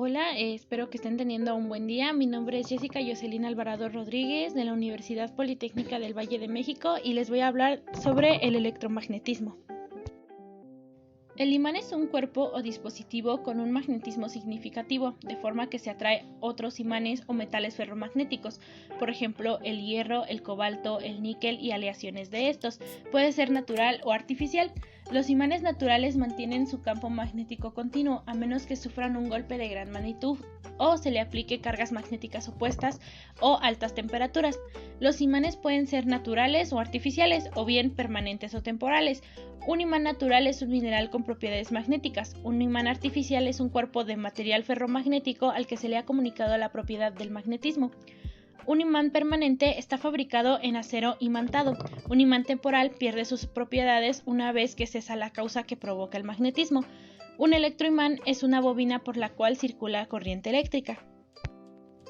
Hola, espero que estén teniendo un buen día. Mi nombre es Jessica Jocelyn Alvarado Rodríguez de la Universidad Politécnica del Valle de México y les voy a hablar sobre el electromagnetismo. El imán es un cuerpo o dispositivo con un magnetismo significativo, de forma que se atrae otros imanes o metales ferromagnéticos, por ejemplo, el hierro, el cobalto, el níquel y aleaciones de estos. Puede ser natural o artificial. Los imanes naturales mantienen su campo magnético continuo, a menos que sufran un golpe de gran magnitud o se le aplique cargas magnéticas opuestas o altas temperaturas. Los imanes pueden ser naturales o artificiales, o bien permanentes o temporales. Un imán natural es un mineral con propiedades magnéticas. Un imán artificial es un cuerpo de material ferromagnético al que se le ha comunicado la propiedad del magnetismo. Un imán permanente está fabricado en acero imantado. Un imán temporal pierde sus propiedades una vez que cesa la causa que provoca el magnetismo. Un electroimán es una bobina por la cual circula corriente eléctrica.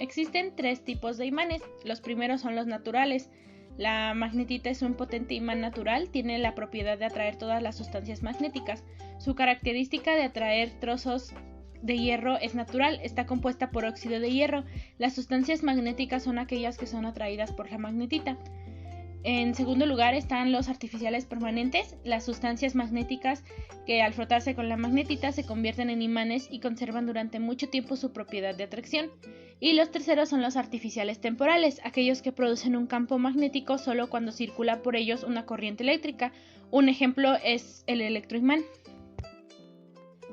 Existen tres tipos de imanes. Los primeros son los naturales. La magnetita es un potente imán natural, tiene la propiedad de atraer todas las sustancias magnéticas. Su característica de atraer trozos de hierro es natural, está compuesta por óxido de hierro. Las sustancias magnéticas son aquellas que son atraídas por la magnetita. En segundo lugar están los artificiales permanentes, las sustancias magnéticas que al frotarse con la magnetita se convierten en imanes y conservan durante mucho tiempo su propiedad de atracción. Y los terceros son los artificiales temporales, aquellos que producen un campo magnético solo cuando circula por ellos una corriente eléctrica. Un ejemplo es el electroimán.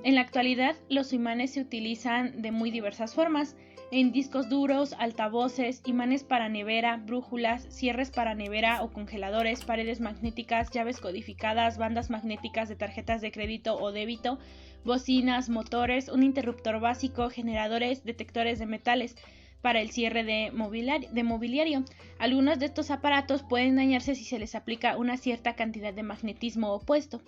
En la actualidad, los imanes se utilizan de muy diversas formas. En discos duros, altavoces, imanes para nevera, brújulas, cierres para nevera o congeladores, paredes magnéticas, llaves codificadas, bandas magnéticas de tarjetas de crédito o débito, bocinas, motores, un interruptor básico, generadores, detectores de metales para el cierre de mobiliario. Algunos de estos aparatos pueden dañarse si se les aplica una cierta cantidad de magnetismo opuesto.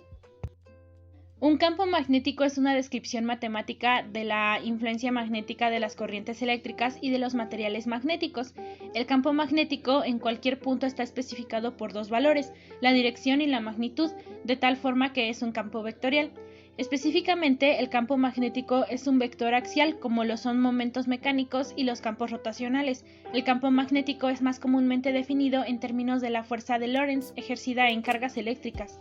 Un campo magnético es una descripción matemática de la influencia magnética de las corrientes eléctricas y de los materiales magnéticos. El campo magnético en cualquier punto está especificado por dos valores, la dirección y la magnitud, de tal forma que es un campo vectorial. Específicamente, el campo magnético es un vector axial, como lo son momentos mecánicos y los campos rotacionales. El campo magnético es más comúnmente definido en términos de la fuerza de Lorentz ejercida en cargas eléctricas.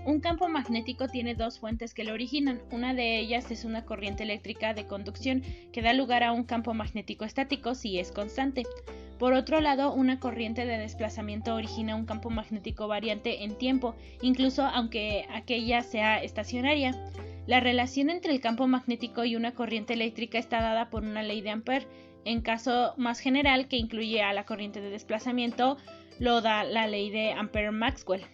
Un campo magnético tiene dos fuentes que lo originan. Una de ellas es una corriente eléctrica de conducción que da lugar a un campo magnético estático si es constante. Por otro lado, una corriente de desplazamiento origina un campo magnético variante en tiempo, incluso aunque aquella sea estacionaria. La relación entre el campo magnético y una corriente eléctrica está dada por una ley de Ampère. En caso más general, que incluye a la corriente de desplazamiento, lo da la ley de Ampère-Maxwell.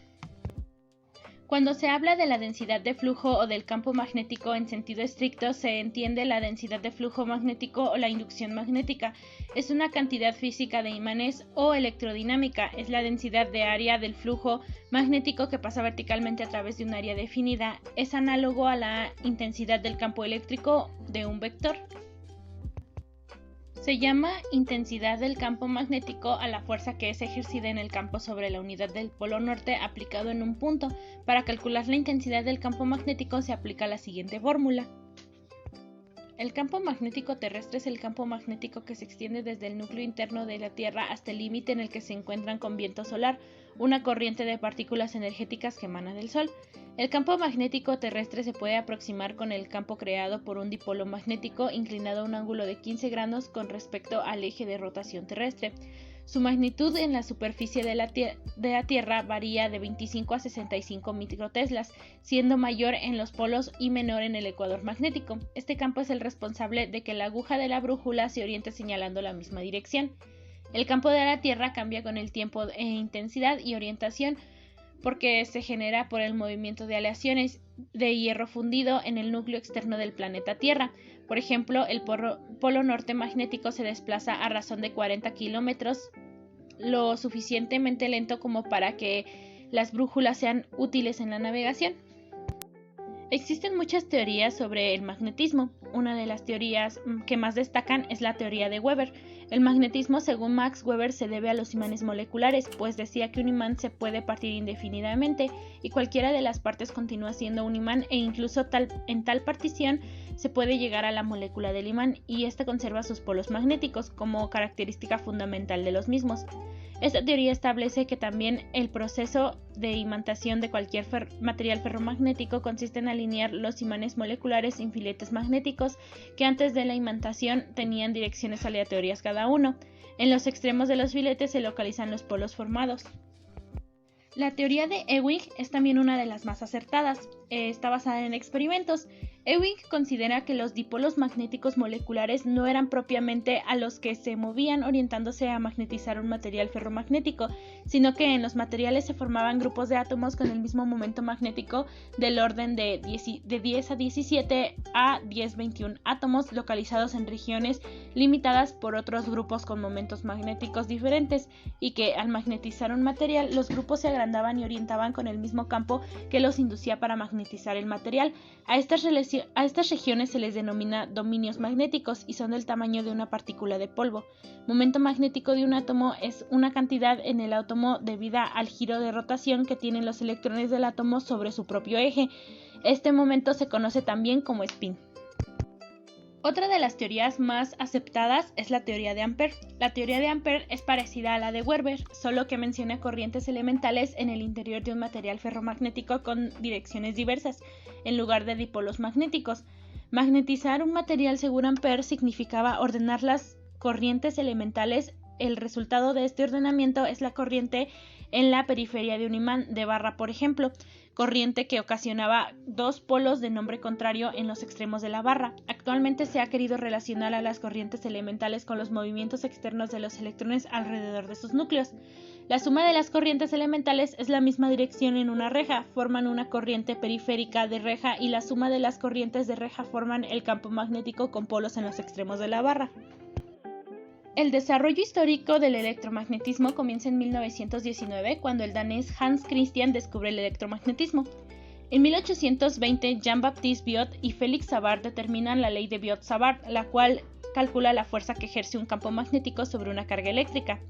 Cuando se habla de la densidad de flujo o del campo magnético en sentido estricto, se entiende la densidad de flujo magnético o la inducción magnética. Es una cantidad física de imanes o electrodinámica. Es la densidad de área del flujo magnético que pasa verticalmente a través de un área definida. Es análogo a la intensidad del campo eléctrico de un vector. Se llama intensidad del campo magnético a la fuerza que es ejercida en el campo sobre la unidad del polo norte aplicado en un punto. Para calcular la intensidad del campo magnético se aplica la siguiente fórmula. El campo magnético terrestre es el campo magnético que se extiende desde el núcleo interno de la Tierra hasta el límite en el que se encuentran con viento solar, una corriente de partículas energéticas que emana del Sol. El campo magnético terrestre se puede aproximar con el campo creado por un dipolo magnético inclinado a un ángulo de 15 grados con respecto al eje de rotación terrestre. Su magnitud en la superficie de la Tierra varía de 25 a 65 microteslas, siendo mayor en los polos y menor en el ecuador magnético. Este campo es el responsable de que la aguja de la brújula se oriente señalando la misma dirección. El campo de la Tierra cambia con el tiempo en intensidad y orientación porque se genera por el movimiento de aleaciones de hierro fundido en el núcleo externo del planeta Tierra. Por ejemplo, el polo norte magnético se desplaza a razón de 40 kilómetros, lo suficientemente lento como para que las brújulas sean útiles en la navegación. Existen muchas teorías sobre el magnetismo. Una de las teorías que más destacan es la teoría de Weber. El magnetismo, según Max Weber, se debe a los imanes moleculares, pues decía que un imán se puede partir indefinidamente y cualquiera de las partes continúa siendo un imán e incluso en tal partición se puede llegar a la molécula del imán y ésta conserva sus polos magnéticos como característica fundamental de los mismos. Esta teoría establece que también el proceso de imantación de cualquier material ferromagnético consiste en alinear los imanes moleculares en filetes magnéticos que antes de la imantación tenían direcciones aleatorias cada uno. En los extremos de los filetes se localizan los polos formados. La teoría de Ewing es también una de las más acertadas. Está basada en experimentos. Ewing considera que los dipolos magnéticos moleculares no eran propiamente a los que se movían orientándose a magnetizar un material ferromagnético, sino que en los materiales se formaban grupos de átomos con el mismo momento magnético del orden de 10 a 17 a 10-21 átomos localizados en regiones limitadas por otros grupos con momentos magnéticos diferentes, y que al magnetizar un material los grupos se agrandaban y orientaban con el mismo campo que los inducía para magnetizar el material. A estas regiones se les denomina dominios magnéticos y son del tamaño de una partícula de polvo. Momento magnético de un átomo es una cantidad en el átomo debida al giro de rotación que tienen los electrones del átomo sobre su propio eje. Este momento se conoce también como spin. Otra de las teorías más aceptadas es la teoría de Ampère. La teoría de Ampère es parecida a la de Weber, solo que menciona corrientes elementales en el interior de un material ferromagnético con direcciones diversas, en lugar de dipolos magnéticos. Magnetizar un material según Ampère significaba ordenar las corrientes elementales. El resultado de este ordenamiento es la corriente en la periferia de un imán de barra, por ejemplo, corriente que ocasionaba dos polos de nombre contrario en los extremos de la barra. Actualmente se ha querido relacionar a las corrientes elementales con los movimientos externos de los electrones alrededor de sus núcleos. La suma de las corrientes elementales es la misma dirección en una reja, forman una corriente periférica de reja, y la suma de las corrientes de reja forman el campo magnético con polos en los extremos de la barra. El desarrollo histórico del electromagnetismo comienza en 1919, cuando el danés Hans Christian descubre el electromagnetismo. En 1820, Jean-Baptiste Biot y Félix Savart determinan la ley de Biot-Savart, la cual calcula la fuerza que ejerce un campo magnético sobre una carga eléctrica.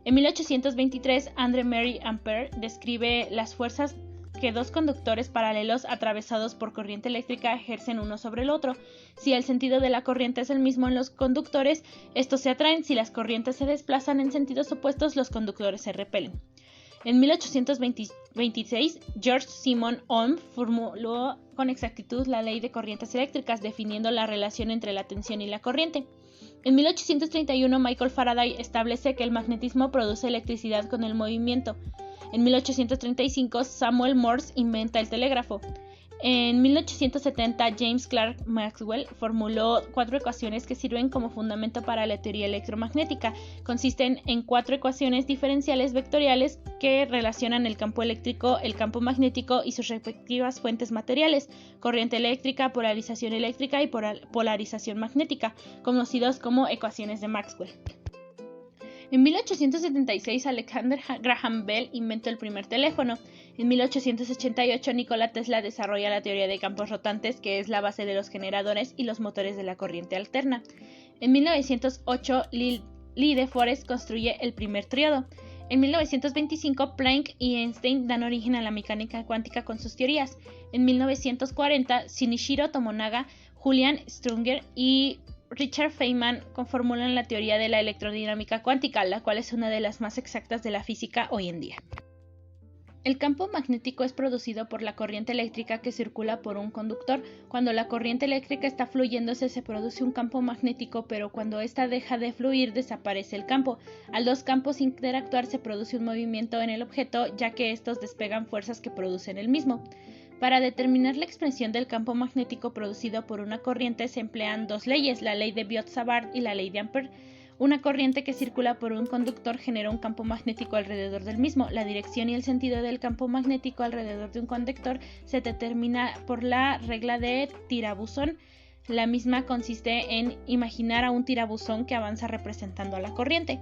En 1823, André-Marie Ampère describe las fuerzas que dos conductores paralelos atravesados por corriente eléctrica ejercen uno sobre el otro. Si el sentido de la corriente es el mismo en los conductores, estos se atraen. Si las corrientes se desplazan en sentidos opuestos, los conductores se repelen. En 1826, George Simon Ohm formuló con exactitud la ley de corrientes eléctricas, definiendo la relación entre la tensión y la corriente. En 1831, Michael Faraday establece que el magnetismo produce electricidad con el movimiento. En 1835, Samuel Morse inventa el telégrafo. En 1870, James Clerk Maxwell formuló 4 ecuaciones que sirven como fundamento para la teoría electromagnética. Consisten en 4 ecuaciones diferenciales vectoriales que relacionan el campo eléctrico, el campo magnético y sus respectivas fuentes materiales: corriente eléctrica, polarización eléctrica y polarización magnética, conocidos como ecuaciones de Maxwell. En 1876, Alexander Graham Bell inventó el primer teléfono. En 1888, Nikola Tesla desarrolla la teoría de campos rotantes, que es la base de los generadores y los motores de la corriente alterna. En 1908, Lee de Forest construye el primer triodo. En 1925, Planck y Einstein dan origen a la mecánica cuántica con sus teorías. En 1940, Shinichiro Tomonaga, Julian Strunger y Richard Feynman formulan la teoría de la electrodinámica cuántica, la cual es una de las más exactas de la física hoy en día. El campo magnético es producido por la corriente eléctrica que circula por un conductor. Cuando la corriente eléctrica está fluyéndose, se produce un campo magnético, pero cuando ésta deja de fluir, desaparece el campo. Al dos campos interactuar, se produce un movimiento en el objeto, ya que estos despegan fuerzas que producen el mismo. Para determinar la expresión del campo magnético producido por una corriente se emplean 2 leyes, la ley de Biot-Savart y la ley de Ampère. Una corriente que circula por un conductor genera un campo magnético alrededor del mismo. La dirección y el sentido del campo magnético alrededor de un conductor se determina por la regla de tirabuzón. La misma consiste en imaginar a un tirabuzón que avanza representando a la corriente.